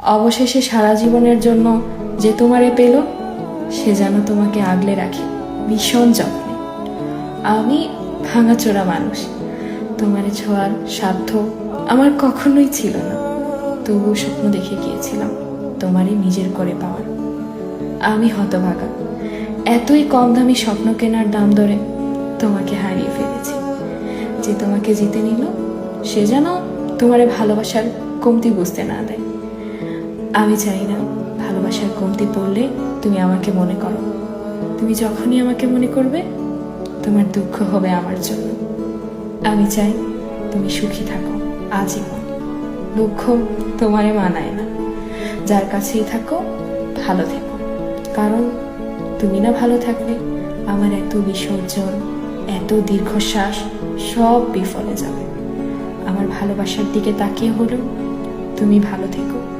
অবশেষে সারা জীবনের জন্য যে তোমারে পেল, সে যেন তোমাকে আগলে রাখে ভীষণ যত্নে। আমি ভাঙাচোরা মানুষ, তোমারে ছোঁয়ার সাধ্য আমার কখনোই ছিল না, তবুও স্বপ্ন দেখে গিয়েছিলাম তোমারে নিজের করে পাওয়ার। আমি হতভাগা, এতই কম দামি স্বপ্ন কেনার দাম ধরে তোমাকে হারিয়ে ফেলেছি। যে তোমাকে জিতে নিল, সে যেন তোমারে ভালোবাসার কমতি বুঝতে না দেয়। আমি চাই না ভালোবাসার কমতি পড়লে তুমি আমাকে মনে করো। তুমি যখনই আমাকে মনে করবে, তোমার দুঃখ হবে আমার জন্য। আমি চাই তুমি সুখী থাকো আজীবন। দুঃখ তোমারে মানায় না, যার কাছেই থাকো ভালো থেকো। কারণ তুমি না ভালো থাকলে আমার এত বিসর্জন, এত দীর্ঘশ্বাস সব বিফলে যাবে। আমার ভালোবাসার দিকে তাকিয়ে হলেও তুমি ভালো থেকো।